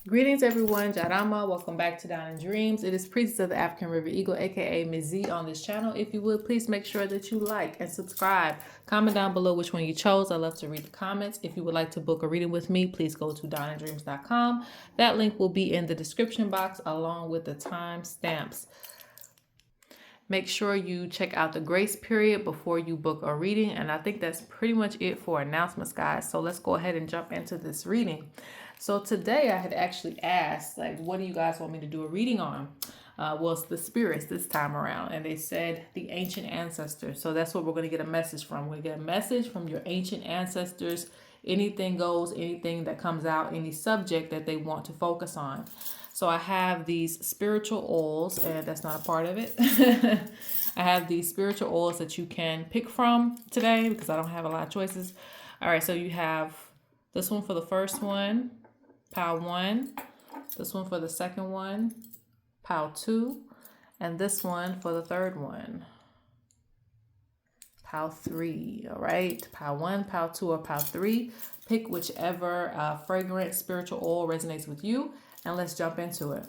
Greetings everyone, Jarama. Welcome back to Down in Dreams. It is Priestess of the African River Eagle, aka Ms.Z on this channel. If you would, please make sure that you like and subscribe. Comment down below which one you chose. I love to read the comments. If you would like to book a reading with me, please go to downindreams.com. That link will be in the description box along with the timestamps. Make sure you check out the grace period before you book a reading. And I think that's pretty much it for announcements, guys. So let's go ahead and jump into this reading. So today I had actually asked, like, what do you guys want me to do a reading on? Well, it's the spirits this time around. And they said the ancient ancestors. So that's what we're going to get a message from. We're going to get a message from your ancient ancestors. Anything goes, anything that comes out, any subject that they want to focus on. So I have these spiritual oils, and that's not a part of it. I have these spiritual oils that you can pick from today because I don't have a lot of choices. All right, so you have this one for the first one, pile 1. This one for the second one, pile 2. And this one for the third one, pile 3. All right, pile 1, pile 2, or pile 3. Pick whichever fragrant spiritual oil resonates with you. And let's jump into it.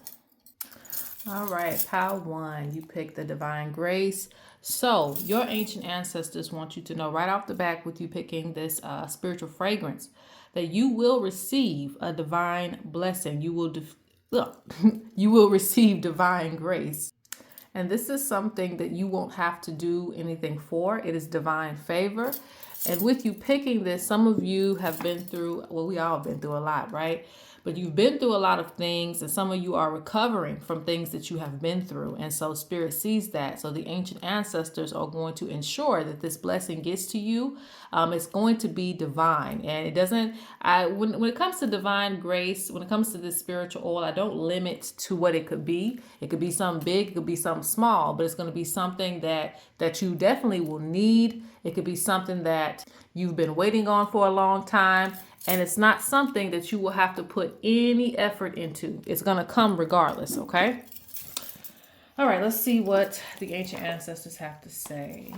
All right, pile 1, you pick the divine grace. So your ancient ancestors want you to know right off the bat with you picking this spiritual fragrance that you will receive a divine blessing. You will receive divine grace. And this is something that you won't have to do anything for. It is divine favor. And with you picking this, some of you have been through, well, we all have been through a lot, right? But you've been through a lot of things, and some of you are recovering from things that you have been through. And so Spirit sees that. So the ancient ancestors are going to ensure that this blessing gets to you. It's going to be divine. And it doesn't, when it comes to divine grace, when it comes to this spiritual oil, I don't limit to what it could be. It could be something big, it could be something small, but it's going to be something that you definitely will need. It could be something that you've been waiting on for a long time. And it's not something that you will have to put any effort into. It's going to come regardless, okay? All right, let's see what the ancient ancestors have to say.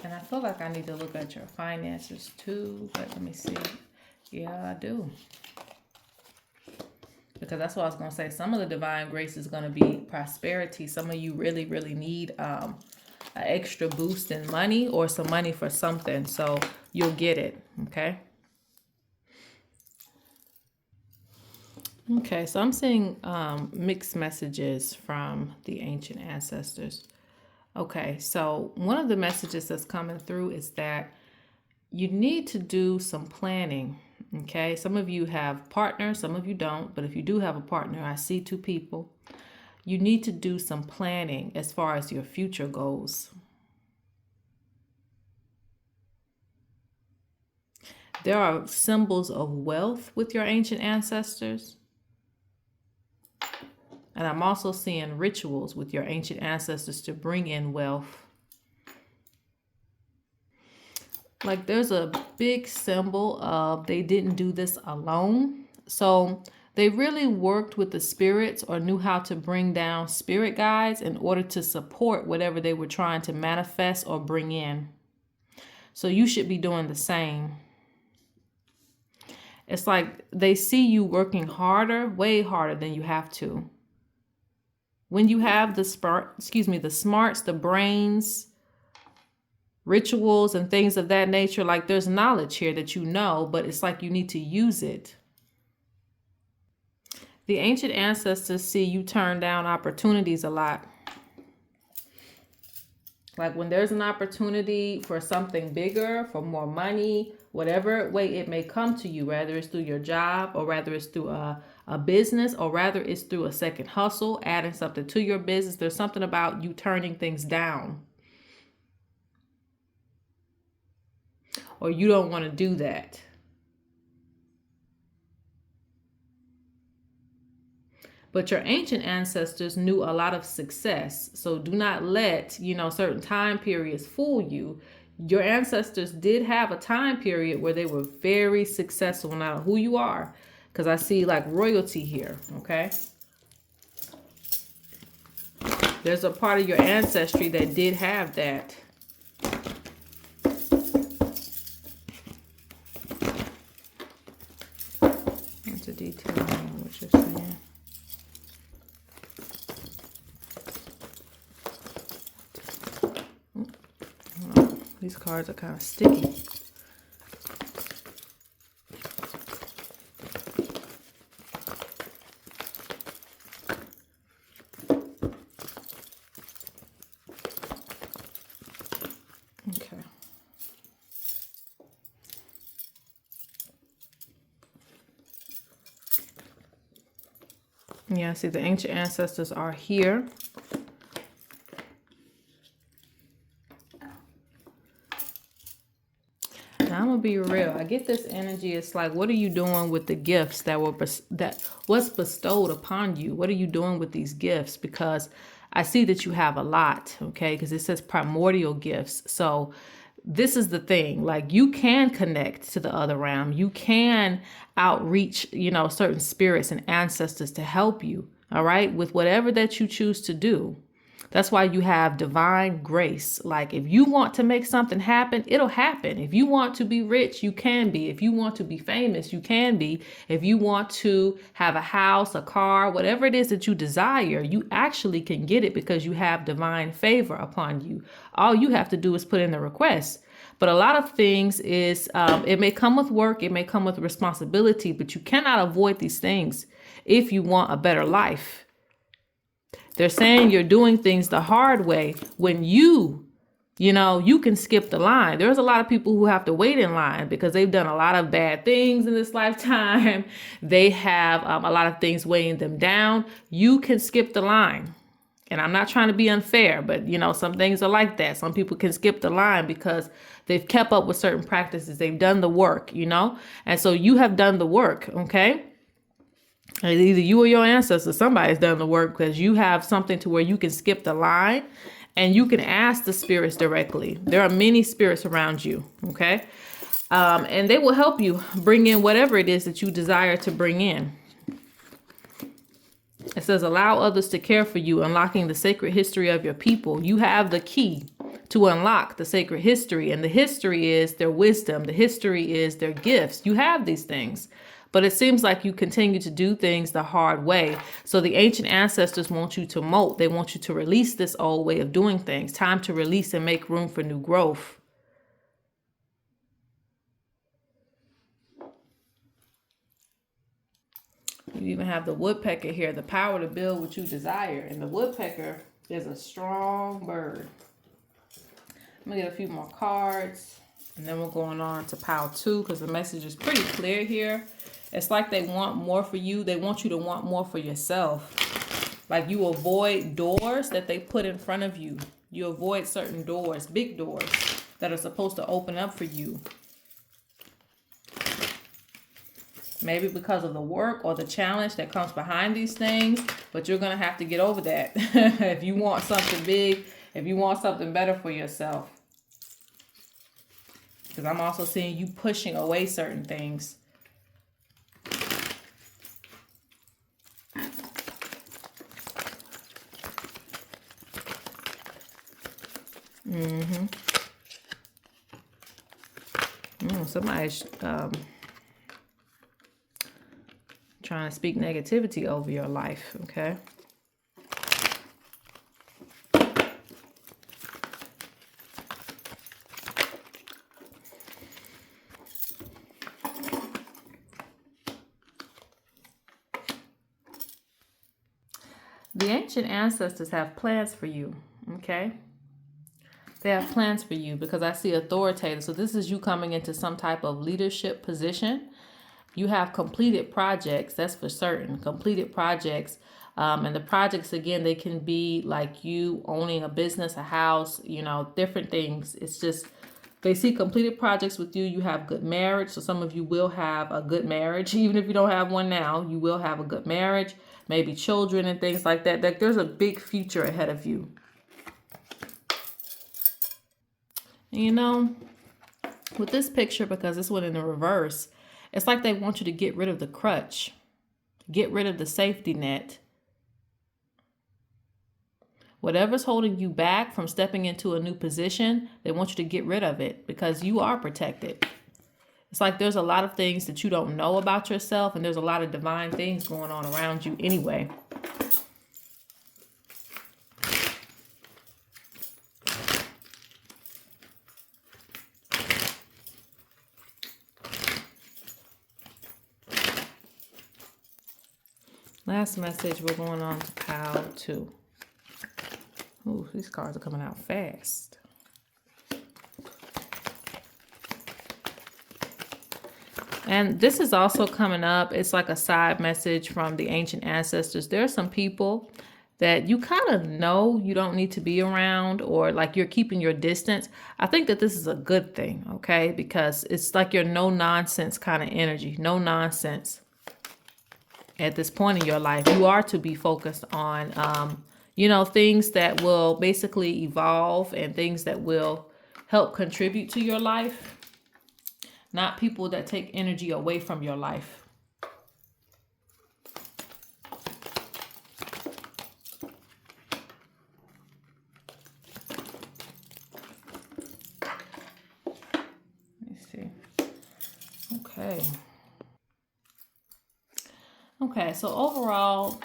And I feel like I need to look at your finances too, but let me see. Yeah, I do. Because that's what I was going to say. Some of the divine grace is going to be prosperity. Some of you really, really need an extra boost in money or some money for something. So you'll get it. Okay. Okay. So I'm seeing mixed messages from the ancient ancestors. Okay. So one of the messages that's coming through is that you need to do some planning. Okay, some of you have partners, some of you don't, but if you do have a partner, I see 2 people. You need to do some planning as far as your future goes. There are symbols of wealth with your ancient ancestors. And I'm also seeing rituals with your ancient ancestors to bring in wealth. Like there's a big symbol of they didn't do this alone. So they really worked with the spirits or knew how to bring down spirit guides in order to support whatever they were trying to manifest or bring in. So you should be doing the same. It's like they see you working harder, way harder than you have to. When you have the smarts, the brains, rituals and things of that nature, like there's knowledge here that you know, but it's like you need to use it. The ancient ancestors see you turn down opportunities a lot. Like when there's an opportunity for something bigger, for more money, whatever way it may come to you, whether it's through your job or whether it's through a business or rather it's through a second hustle, adding something to your business, there's something about you turning things down. Or you don't want to do that. But your ancient ancestors knew a lot of success. So do not let, certain time periods fool you. Your ancestors did have a time period where they were very successful, no matter who you are. Because I see like royalty here, okay? There's a part of your ancestry that did have that. Into detail on what you're saying. Oh, these cards are kind of sticky. Okay. Yeah, see, the ancient ancestors are here. Now, I'm gonna be real. I get this energy. It's like, what are you doing with the gifts that was bestowed upon you? What are you doing with these gifts? Because I see that you have a lot, okay? Because it says primordial gifts. So this is the thing, like, you can connect to the other realm. You can outreach, you know, certain spirits and ancestors to help you, all right, with whatever that you choose to do. That's why you have divine grace. Like, if you want to make something happen, it'll happen. If you want to be rich, you can be. If you want to be famous, you can be. If you want to have a house, a car, whatever it is that you desire, you actually can get it because you have divine favor upon you. All you have to do is put in the request. But a lot of things is, it may come with work, it may come with responsibility, but you cannot avoid these things if you want a better life. They're saying you're doing things the hard way when you can skip the line. There's a lot of people who have to wait in line because they've done a lot of bad things in this lifetime. They have a lot of things weighing them down. You can skip the line. And I'm not trying to be unfair, but, you know, some things are like that. Some people can skip the line because they've kept up with certain practices. They've done the work, you know, and so you have done the work. Okay. Either you or your ancestors, somebody's done the work because you have something to where you can skip the line and you can ask the spirits directly. There are many spirits around you, okay? And they will help you bring in whatever it is that you desire to bring in. It says, allow others to care for you, unlocking the sacred history of your people. You have the key to unlock the sacred history, and the history is their wisdom. The history is their gifts. You have these things. But it seems like you continue to do things the hard way. So the ancient ancestors want you to molt. They want you to release this old way of doing things. Time to release and make room for new growth. You even have the woodpecker here, the power to build what you desire. And the woodpecker is a strong bird. I'm going to get a few more cards. And then we're going on to pile 2 because the message is pretty clear here. It's like they want more for you. They want you to want more for yourself. Like, you avoid doors that they put in front of you. You avoid certain doors, big doors, that are supposed to open up for you. Maybe because of the work or the challenge that comes behind these things. But you're going to have to get over that if you want something big, if you want something better for yourself. Because I'm also seeing you pushing away certain things. Somebody's trying to speak negativity over your life, okay? The ancient ancestors have plans for you, okay? They have plans for you because I see authoritative. So this is you coming into some type of leadership position. You have completed projects, that's for certain, completed projects. And the projects, again, they can be like you owning a business, a house, you know, different things. It's just, they see completed projects with you. You have good marriage. So some of you will have a good marriage. Even if you don't have one now, you will have a good marriage, maybe children and things like that. Like, there's a big future ahead of you. You know, with this picture, because this one in the reverse, it's like they want you to get rid of the crutch, get rid of the safety net. Whatever's holding you back from stepping into a new position, they want you to get rid of it because you are protected. It's like there's a lot of things that you don't know about yourself, and there's a lot of divine things going on around you anyway. Last message, we're going on to pile 2. Ooh, these cards are coming out fast. And this is also coming up. It's like a side message from the ancient ancestors. There are some people that you kind of know you don't need to be around, or like you're keeping your distance. I think that this is a good thing, okay? Because it's like your no nonsense kind of energy, no nonsense. At this point in your life, you are to be focused on, you know, things that will basically evolve and things that will help contribute to your life, not people that take energy away from your life. Let me see. Okay. Okay, so overall,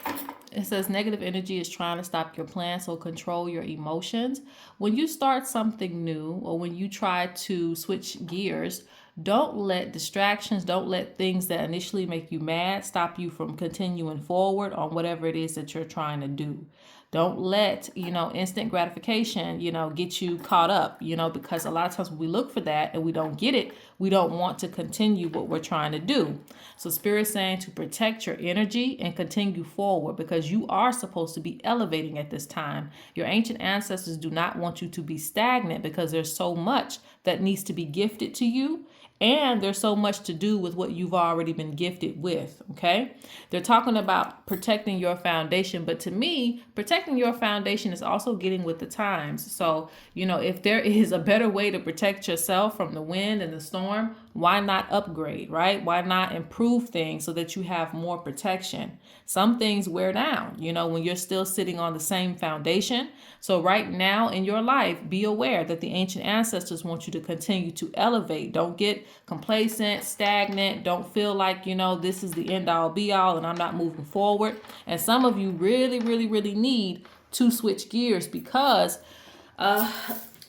it says negative energy is trying to stop your plan, so control your emotions. When you start something new, or when you try to switch gears, don't let distractions, don't let things that initially make you mad stop you from continuing forward on whatever it is that you're trying to do. Don't let, you know, instant gratification, you know, get you caught up, you know, because a lot of times when we look for that and we don't get it, we don't want to continue what we're trying to do. So Spirit's saying to protect your energy and continue forward, because you are supposed to be elevating at this time. Your ancient ancestors do not want you to be stagnant, because there's so much that needs to be gifted to you. And there's so much to do with what you've already been gifted with, okay? They're talking about protecting your foundation, but to me, protecting your foundation is also getting with the times. So, you know, if there is a better way to protect yourself from the wind and the storm, why not upgrade, right? Why not improve things so that you have more protection? Some things wear down, you know, when you're still sitting on the same foundation. So right now in your life, be aware that the ancient ancestors want you to continue to elevate. Don't get complacent, stagnant. Don't feel like, you know, this is the end all be all and I'm not moving forward. And some of you really, really, really need to switch gears, because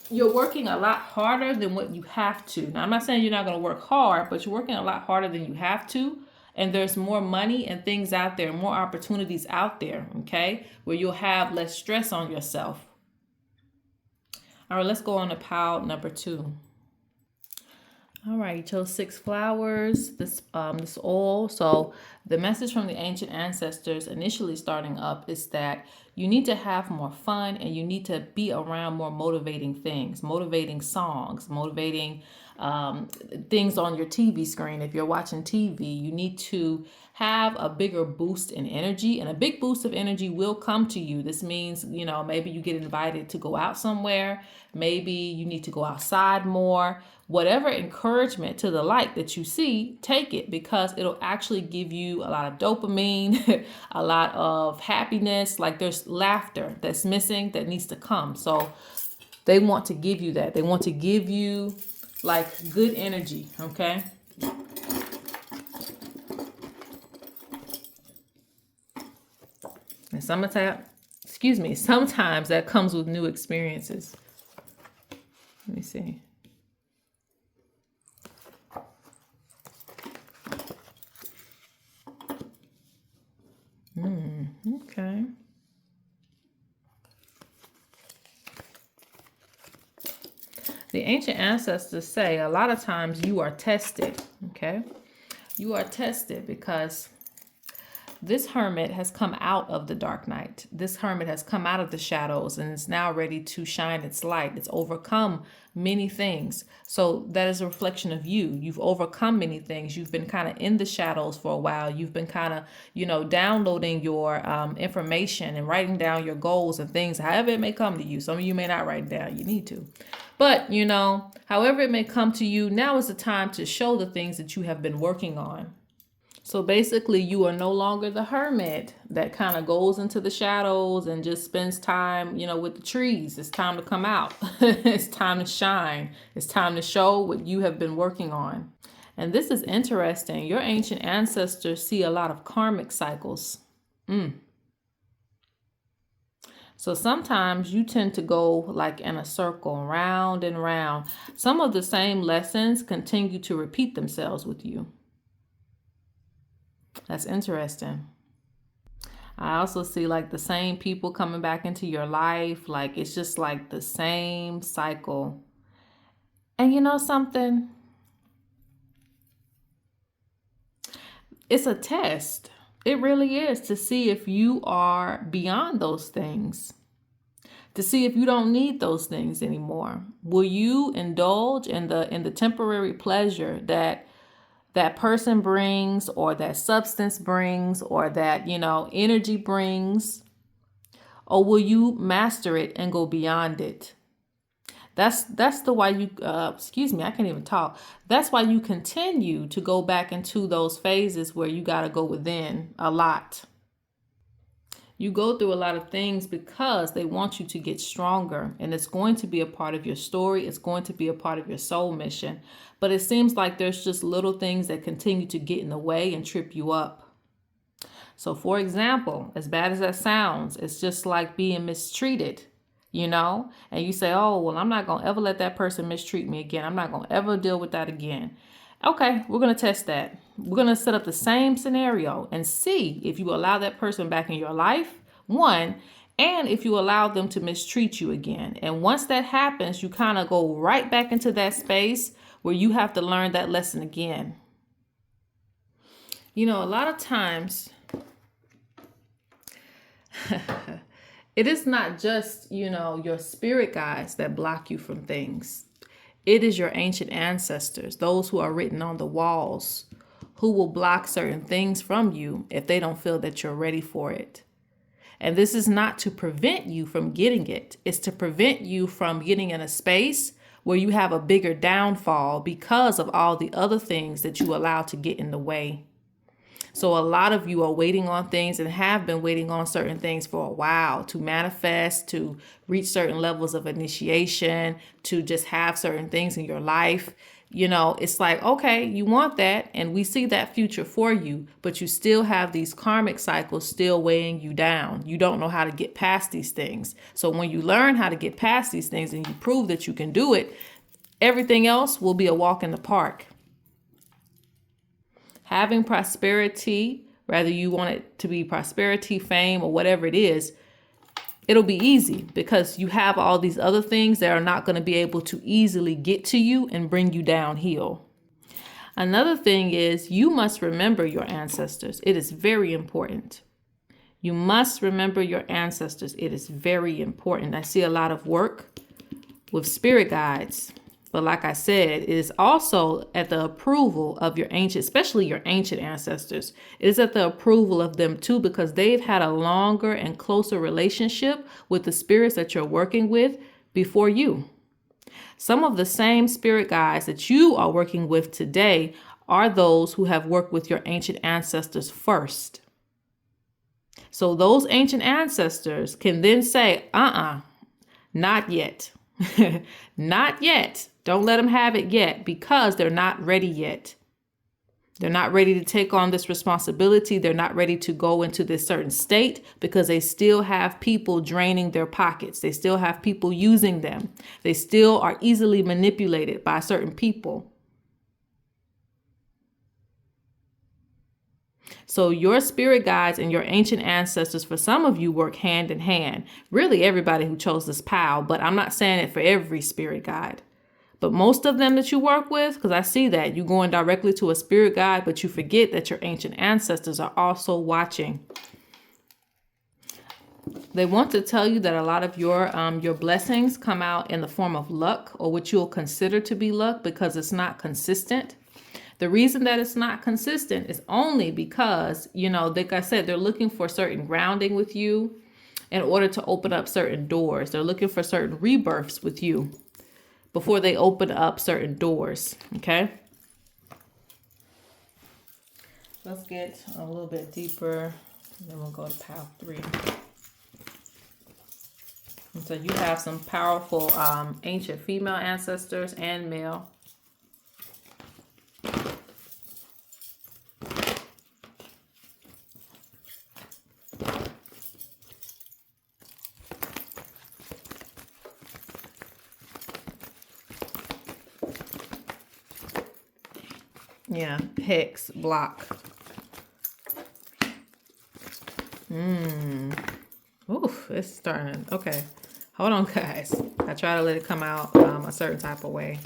you're working a lot harder than what you have to. Now, I'm not saying you're not going to work hard, but you're working a lot harder than you have to. And there's more money and things out there, more opportunities out there, okay, where you'll have less stress on yourself. All right, let's go on to pile number 2. All right, you chose 6 flowers, this oil. So the message from the ancient ancestors initially starting up is that you need to have more fun, and you need to be around more motivating things, motivating songs, motivating things on your TV screen. If you're watching TV, you need to have a bigger boost in energy, and a big boost of energy will come to you. This means, you know, maybe you get invited to go out somewhere. Maybe you need to go outside more. Whatever encouragement to the light that you see, take it, because it'll actually give you a lot of dopamine, a lot of happiness. Like there's laughter that's missing that needs to come. So they want to give you that. They want to give you like good energy, okay? And sometimes that comes with new experiences. Let me see. Okay. The ancient ancestors say a lot of times you are tested, okay? You are tested because this hermit has come out of the dark night. This hermit has come out of the shadows and is now ready to shine its light. It's overcome many things. So that is a reflection of you. You've overcome many things. You've been kind of in the shadows for a while. You've been kind of, you know, downloading your information and writing down your goals and things, however it may come to you. Some of you may not write it down. You need to. But, you know, however it may come to you, now is the time to show the things that you have been working on. So basically, you are no longer the hermit that kind of goes into the shadows and just spends time, with the trees. It's time to come out. It's time to shine. It's time to show what you have been working on. And this is interesting. Your ancient ancestors see a lot of karmic cycles. So sometimes you tend to go like in a circle, round and round. Some of the same lessons continue to repeat themselves with you. That's interesting. I also see like the same people coming back into your life. Like it's just like the same cycle. And you know something? It's a test. It really is, to see if you are beyond those things. To see if you don't need those things anymore. Will you indulge in the temporary pleasure that person brings, or that substance brings, or that, energy brings? Or will you master it and go beyond it? That's the why you, excuse me, I can't even talk. That's why you continue to go back into those phases where you got to go within a lot. You go through a lot of things because they want you to get stronger, and it's going to be a part of your story. It's going to be a part of your soul mission. But it seems like there's just little things that continue to get in the way and trip you up. So for example, as bad as that sounds, it's just like being mistreated, and you say, oh, well, I'm not going to ever let that person mistreat me again. I'm not going to ever deal with that again. Okay, we're going to test that. We're going to set up the same scenario and see if you allow that person back in your life, one, and if you allow them to mistreat you again. And once that happens, you kind of go right back into that space where you have to learn that lesson again. A lot of times, it is not just, your spirit guides that block you from things. It is your ancient ancestors, those who are written on the walls, who will block certain things from you if they don't feel that you're ready for it. And this is not to prevent you from getting it. It's to prevent you from getting in a space where you have a bigger downfall because of all the other things that you allow to get in the way. So a lot of you are waiting on things and have been waiting on certain things for a while to manifest, to reach certain levels of initiation, to just have certain things in your life. It's like, okay, you want that, and we see that future for you, but you still have these karmic cycles still weighing you down. You don't know how to get past these things. So when you learn how to get past these things and you prove that you can do it, everything else will be a walk in the park. Having prosperity, whether you want it to be prosperity, fame, or whatever it is, it'll be easy because you have all these other things that are not going to be able to easily get to you and bring you downhill. Another thing is you must remember your ancestors. It is very important. You must remember your ancestors. It is very important. I see a lot of work with spirit guides. But like I said, it is also at the approval of your ancient, especially your ancient ancestors. It is at the approval of them too, because they've had a longer and closer relationship with the spirits that you're working with before you. Some of the same spirit guides that you are working with today are those who have worked with your ancient ancestors first. So those ancient ancestors can then say, not yet. Not yet. Don't let them have it yet, because they're not ready yet. They're not ready to take on this responsibility. They're not ready to go into this certain state because they still have people draining their pockets. They still have people using them. They still are easily manipulated by certain people. So your spirit guides and your ancient ancestors, for some of you, work hand in hand. Really, everybody who chose this pile, but I'm not saying it for every spirit guide. But most of them that you work with, because I see that you're going directly to a spirit guide, but you forget that your ancient ancestors are also watching. They want to tell you that a lot of your blessings come out in the form of luck, or what you'll consider to be luck, because it's not consistent. The reason that it's not consistent is only because, like I said, they're looking for certain grounding with you in order to open up certain doors. They're looking for certain rebirths with you before they open up certain doors. Okay. Let's get a little bit deeper. And then we'll go to pile 3. And so you have some powerful ancient female ancestors and male. Yeah, hex, block. Oof, it's starting. Okay, hold on, guys. I try to let it come out a certain type of way.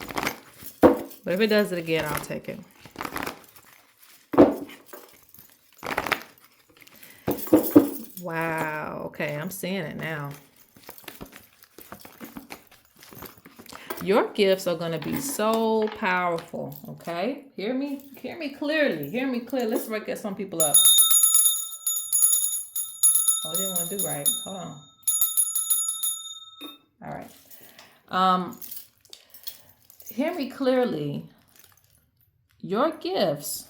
But if it does it again, I'll take it. Wow, okay, I'm seeing it now. Your gifts are going to be so powerful, okay? Hear me clearly. Hear me clearly. Let's get some people up. Oh, I didn't want to do right. Hold on. All right. Hear me clearly. Your gifts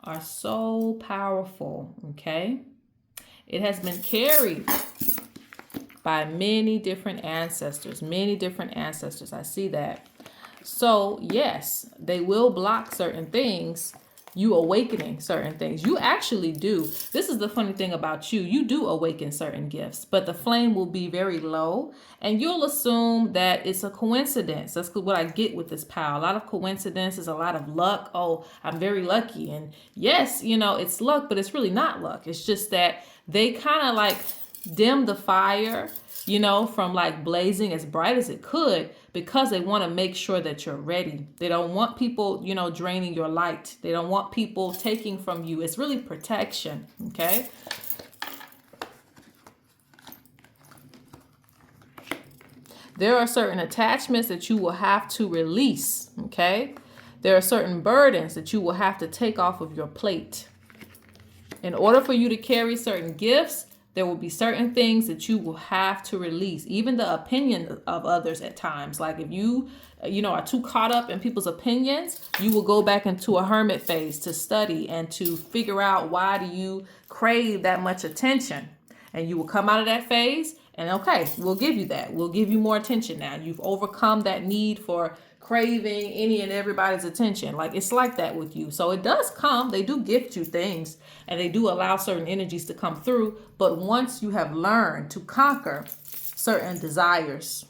are so powerful, okay? It has been carried by many different ancestors. I see that. So, yes, they will block certain things, you awakening certain things. You actually do. This is the funny thing about you. You do awaken certain gifts, but the flame will be very low, and you'll assume that it's a coincidence. That's what I get with this pile. A lot of coincidences, a lot of luck. Oh, I'm very lucky. And yes, it's luck, but it's really not luck. It's just that they kind of like dim the fire, from like blazing as bright as it could, because they want to make sure that you're ready. They don't want people, draining your light. They don't want people taking from you. It's really protection, okay? There are certain attachments that you will have to release, okay? There are certain burdens that you will have to take off of your plate. In order for you to carry certain gifts, there will be certain things that you will have to release, even the opinion of others at times. Like if you, are too caught up in people's opinions, you will go back into a hermit phase to study and to figure out why do you crave that much attention. And you will come out of that phase and okay, we'll give you that. We'll give you more attention now. You've overcome that need for craving any and everybody's attention. Like it's like that with you. So it does come. They do gift you things and they do allow certain energies to come through. But once you have learned to conquer certain desires.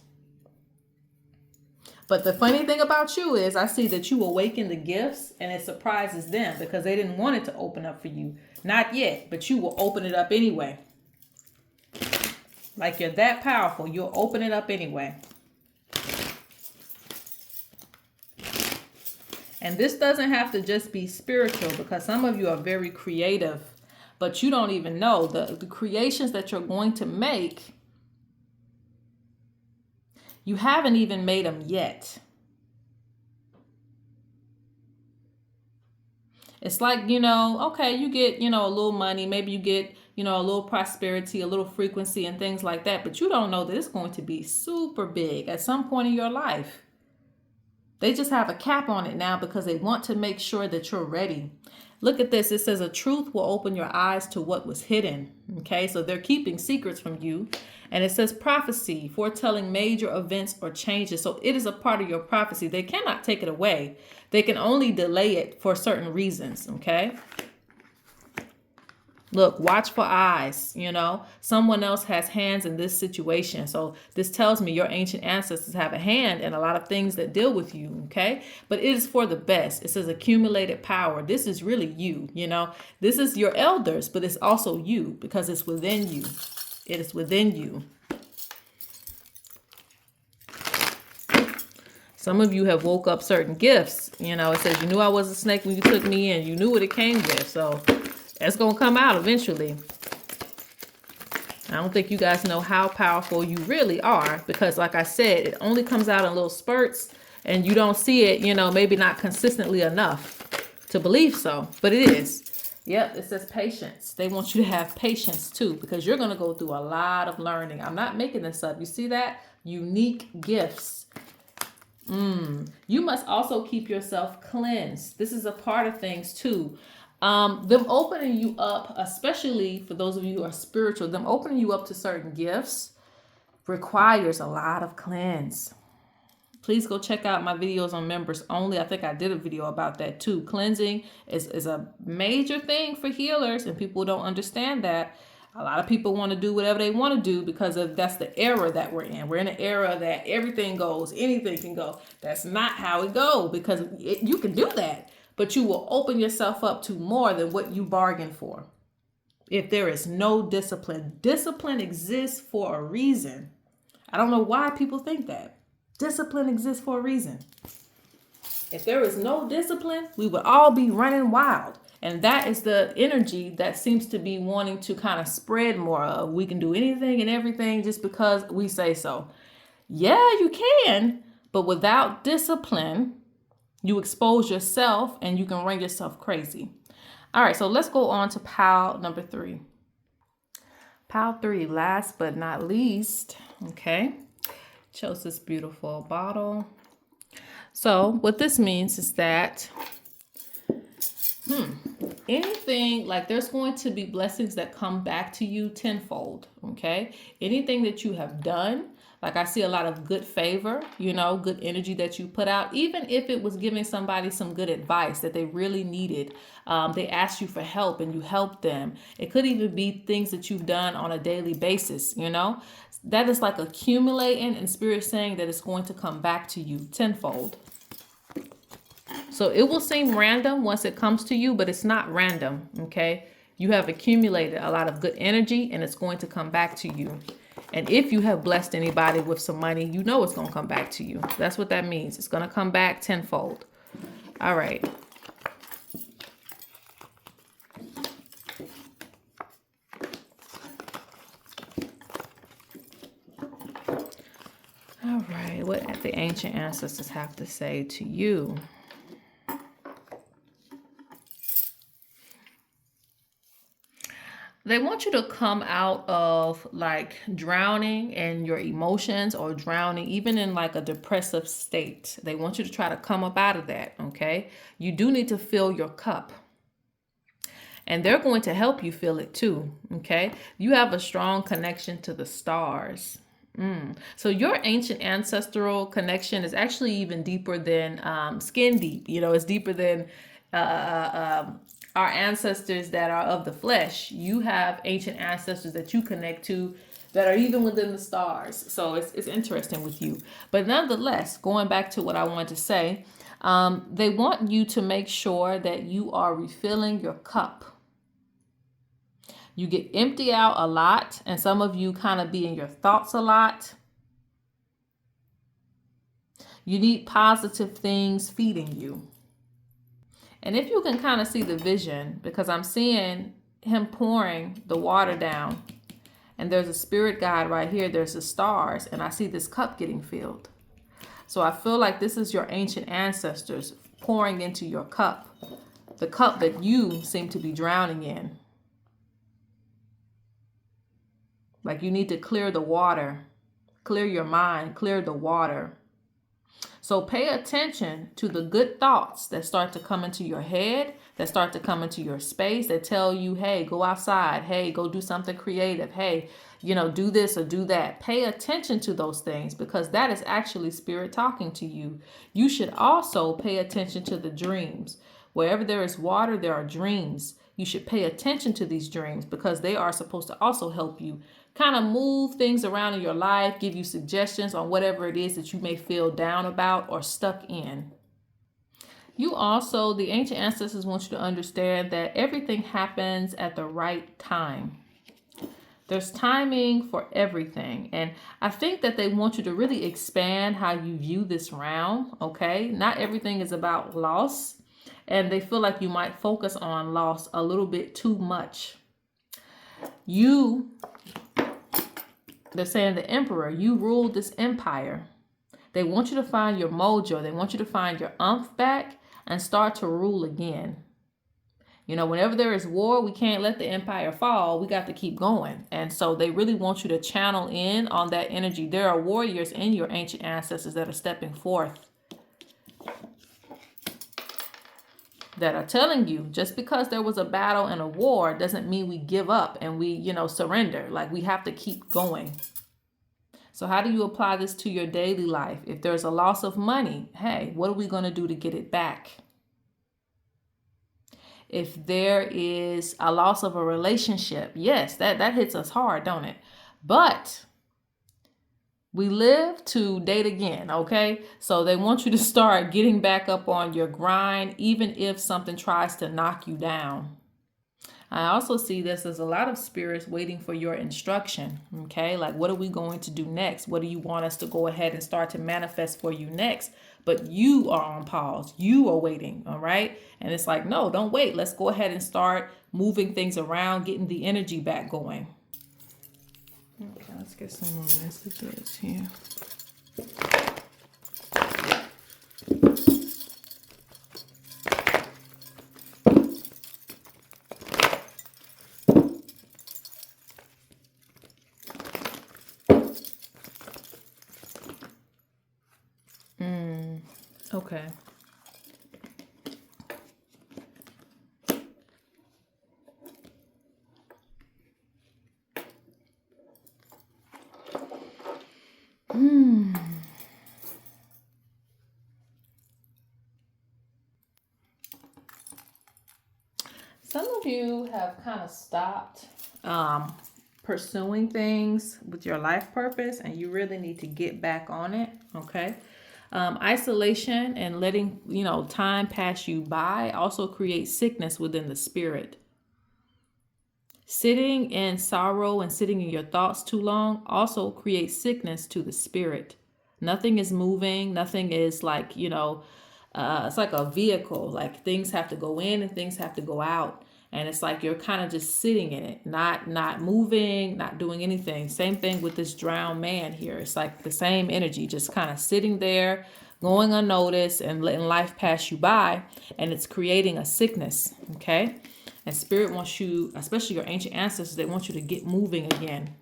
But the funny thing about you is I see that you awaken the gifts and it surprises them because they didn't want it to open up for you. Not yet, but you will open it up anyway. Like you're that powerful. You'll open it up anyway. And this doesn't have to just be spiritual because some of you are very creative, but you don't even know the creations that you're going to make. You haven't even made them yet. It's like, okay, you get, a little money. Maybe you get, a little prosperity, a little frequency and things like that. But you don't know that it's going to be super big at some point in your life. They just have a cap on it now because they want to make sure that you're ready. Look at this. It says a truth will open your eyes to what was hidden. Okay, so they're keeping secrets from you. And it says prophecy, foretelling major events or changes. So it is a part of your prophecy. They cannot take it away. They can only delay it for certain reasons. Okay. Look, watchful eyes, someone else has hands in this situation. So this tells me your ancient ancestors have a hand in a lot of things that deal with you, okay? But it is for the best. It says accumulated power. This is really you, This is your elders, but it's also you because it's within you. It is within you. Some of you have woke up certain gifts. It says you knew I was a snake when you took me in. You knew what it came with, so that's going to come out eventually. I don't think you guys know how powerful you really are because, like I said, it only comes out in little spurts and you don't see it, maybe not consistently enough to believe so, but it is. Yep, it says patience. They want you to have patience too because you're going to go through a lot of learning. I'm not making this up. You see that? Unique gifts. You must also keep yourself cleansed. This is a part of things too. Them opening you up, especially for those of you who are spiritual, them opening you up to certain gifts requires a lot of cleanse. Please go check out my videos on members only. I think I did a video about that too. Cleansing is a major thing for healers, and people don't understand that. A lot of people want to do whatever they want to do because that's the era that we're in. We're in an era that everything goes, anything can go. That's not how it goes, because you can do that, but you will open yourself up to more than what you bargained for. If there is no discipline, discipline exists for a reason. I don't know why people think that. Discipline exists for a reason. If there is no discipline, we would all be running wild. And that is the energy that seems to be wanting to kind of spread more of. We can do anything and everything just because we say so. Yeah, you can. But without discipline, you expose yourself and you can run yourself crazy. All right, so let's go on to pile number 3. Pile 3, last but not least. Okay. Chose this beautiful bottle. So what this means is that anything, like there's going to be blessings that come back to you tenfold. Okay. Anything that you have done, like I see a lot of good favor, good energy that you put out, even if it was giving somebody some good advice that they really needed. They asked you for help and you helped them. It could even be things that you've done on a daily basis, that is like accumulating, and spirit saying that it's going to come back to you tenfold. So it will seem random once it comes to you, but it's not random. Okay. You have accumulated a lot of good energy and it's going to come back to you. And if you have blessed anybody with some money, it's going to come back to you. That's what that means. It's going to come back tenfold. All right. All right. What the ancient ancestors have to say to you? They want you to come out of like drowning in your emotions or drowning even in like a depressive state. They want you to try to come up out of that, okay? You do need to fill your cup. And they're going to help you fill it too, okay? You have a strong connection to the stars. So your ancient ancestral connection is actually even deeper than skin deep. It's deeper than our ancestors that are of the flesh. You have ancient ancestors that you connect to that are even within the stars. So it's interesting with you. But nonetheless, going back to what I wanted to say, they want you to make sure that you are refilling your cup. You get empty out a lot, and some of you kind of be in your thoughts a lot. You need positive things feeding you. And if you can kind of see the vision, because I'm seeing him pouring the water down, and there's a spirit guide right here, there's the stars, and I see this cup getting filled. So I feel like this is your ancient ancestors pouring into your cup, the cup that you seem to be drowning in. Like you need to clear the water, clear your mind, clear the water. So pay attention to the good thoughts that start to come into your head, that start to come into your space, that tell you, hey, go outside. Hey, go do something creative. Hey, do this or do that. Pay attention to those things because that is actually spirit talking to you. You should also pay attention to the dreams. Wherever there is water, there are dreams. You should pay attention to these dreams because they are supposed to also help you kind of move things around in your life, give you suggestions on whatever it is that you may feel down about or stuck in. You also, the ancient ancestors want you to understand that everything happens at the right time. There's timing for everything. And I think that they want you to really expand how you view this round, okay? Not everything is about loss. And they feel like you might focus on loss a little bit too much. They're saying the emperor, you ruled this empire. They want you to find your mojo. They want you to find your umph back and start to rule again. Whenever there is war, we can't let the empire fall. We got to keep going. And so they really want you to channel in on that energy. There are warriors in your ancient ancestors that are stepping forth. that are telling you just because there was a battle and a war doesn't mean we give up and we, surrender. Like, we have to keep going. So how do you apply this to your daily life? If there's a loss of money, hey, what are we going to do to get it back? If there is a loss of a relationship, yes, that hits us hard, don't it? But we live to date again, okay? So they want you to start getting back up on your grind, even if something tries to knock you down. I also see this as a lot of spirits waiting for your instruction, okay? Like, what are we going to do next? What do you want us to go ahead and start to manifest for you next? But you are on pause. You are waiting, all right? And it's like, no, don't wait. Let's go ahead and start moving things around, getting the energy back going. Okay, let's get some more messages here. Okay. Some of you have kind of stopped pursuing things with your life purpose, and you really need to get back on it, okay? Isolation and letting, time pass you by also creates sickness within the spirit. Sitting in sorrow and sitting in your thoughts too long also creates sickness to the spirit. Nothing is moving. Nothing is like, it's like a vehicle. Like, things have to go in and things have to go out. And it's like you're kind of just sitting in it, not moving, not doing anything. Same thing with this drowned man here. It's like the same energy, just kind of sitting there, going unnoticed and letting life pass you by. And it's creating a sickness, okay? And spirit wants you, especially your ancient ancestors, they want you to get moving again.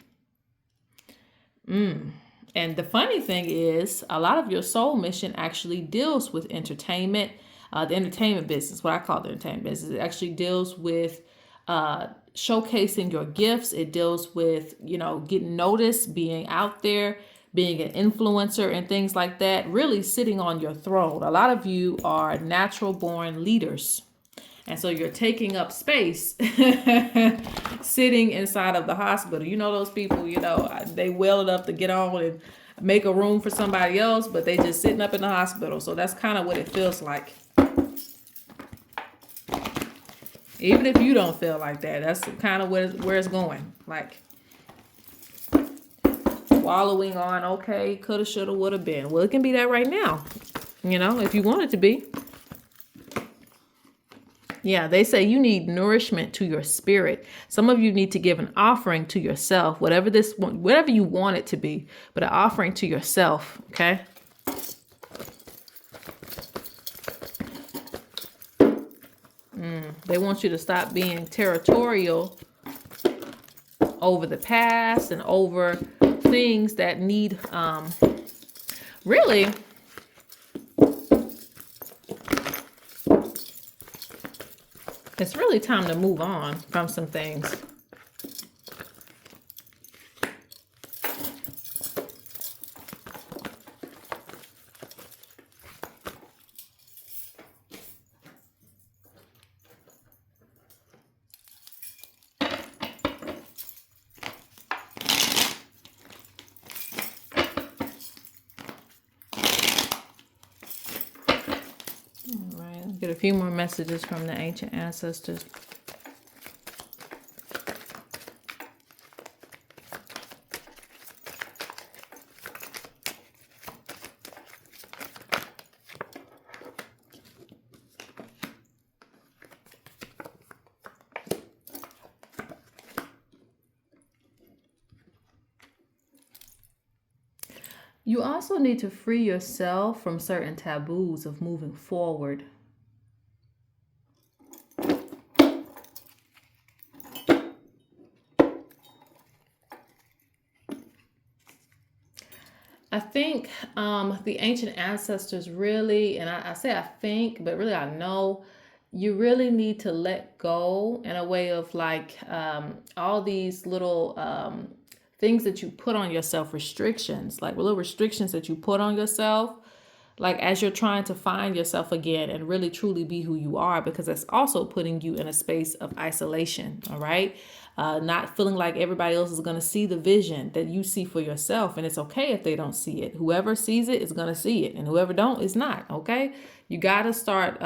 And the funny thing is, a lot of your soul mission actually deals with entertainment. The entertainment business, what I call the entertainment business, it actually deals with showcasing your gifts. It deals with, getting noticed, being out there, being an influencer and things like that, really sitting on your throne. A lot of you are natural born leaders. And so you're taking up space sitting inside of the hospital. You know those people, they well enough to get on and make a room for somebody else, but they just sitting up in the hospital. So that's kind of what it feels like. Even if you don't feel like that, that's kind of where it's going. Like, wallowing on, okay, coulda, shoulda, woulda been. Well, it can be that right now, if you want it to be. Yeah, they say you need nourishment to your spirit. Some of you need to give an offering to yourself, whatever you want it to be, but an offering to yourself, okay? They want you to stop being territorial over the past and over things that need, really, it's really time to move on from some things. Get a few more messages from the ancient ancestors. You also need to free yourself from certain taboos of moving forward. I think the ancient ancestors really, and I say I think, but really I know, you really need to let go in a way of like all these little things that you put on yourself, restrictions, like little restrictions that you put on yourself, like as you're trying to find yourself again and really truly be who you are, because that's also putting you in a space of isolation. All right. Not feeling like everybody else is going to see the vision that you see for yourself. And it's okay if they don't see it. Whoever sees it is going to see it, and whoever don't is not. Okay. You got to start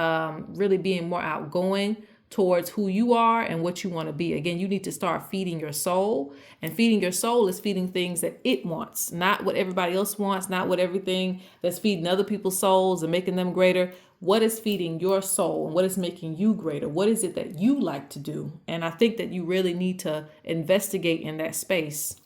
really being more outgoing towards who you are and what you want to be. Again, you need to start feeding your soul, and feeding your soul is feeding things that it wants, not what everybody else wants, not what everything that's feeding other people's souls and making them greater. What is feeding your soul and what is making you greater? What is it that you like to do? And I think that you really need to investigate in that space,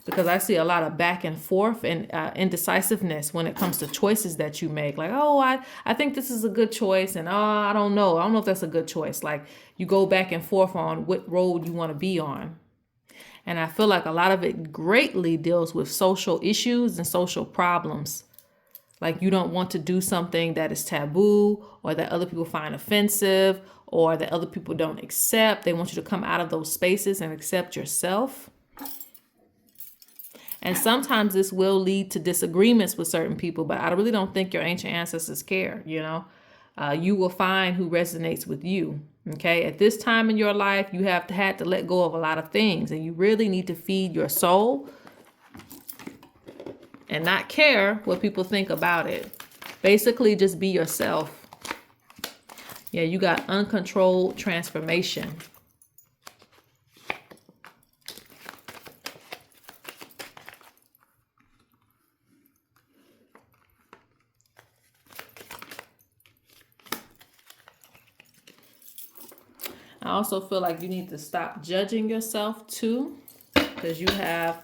because I see a lot of back and forth and indecisiveness when it comes to choices that you make. Like, oh, I think this is a good choice. And I don't know. I don't know if that's a good choice. Like you go back and forth on what road you want to be on. And I feel like a lot of it greatly deals with social issues and social problems. Like you don't want to do something that is taboo or that other people find offensive or that other people don't accept. They want you to come out of those spaces and accept yourself. And sometimes this will lead to disagreements with certain people, but I really don't think your ancient ancestors care, you know. You will find who resonates with you, okay? At this time in your life, you have had to let go of a lot of things, and you really need to feed your soul and not care what people think about it. Basically, just be yourself. Yeah, you got uncontrolled transformation. I also feel like you need to stop judging yourself too, because you have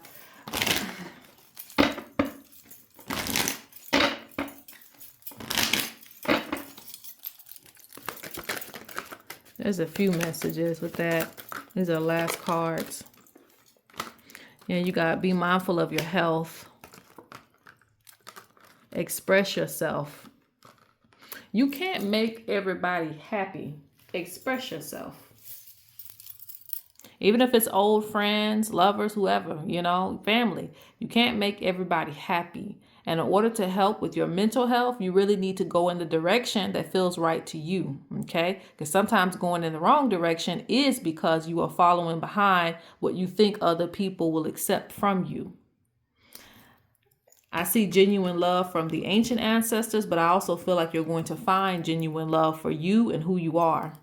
there's a few messages with that. These are last cards. Yeah, you got to be mindful of your health. Express yourself. You can't make everybody happy. Express yourself. Even if it's old friends, lovers, whoever, you know, family, you can't make everybody happy. And in order to help with your mental health, you really need to go in the direction that feels right to you, okay? Because sometimes going in the wrong direction is because you are following behind what you think other people will accept from you. I see genuine love from the ancient ancestors, but I also feel like you're going to find genuine love for you and who you are.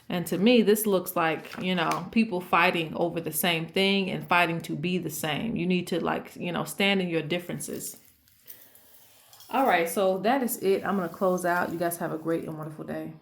And to me, this looks like, you know, people fighting over the same thing and fighting to be the same. You need to, like, you know, stand in your differences. All right, so that is it. I'm going to close out. You guys have a great and wonderful day.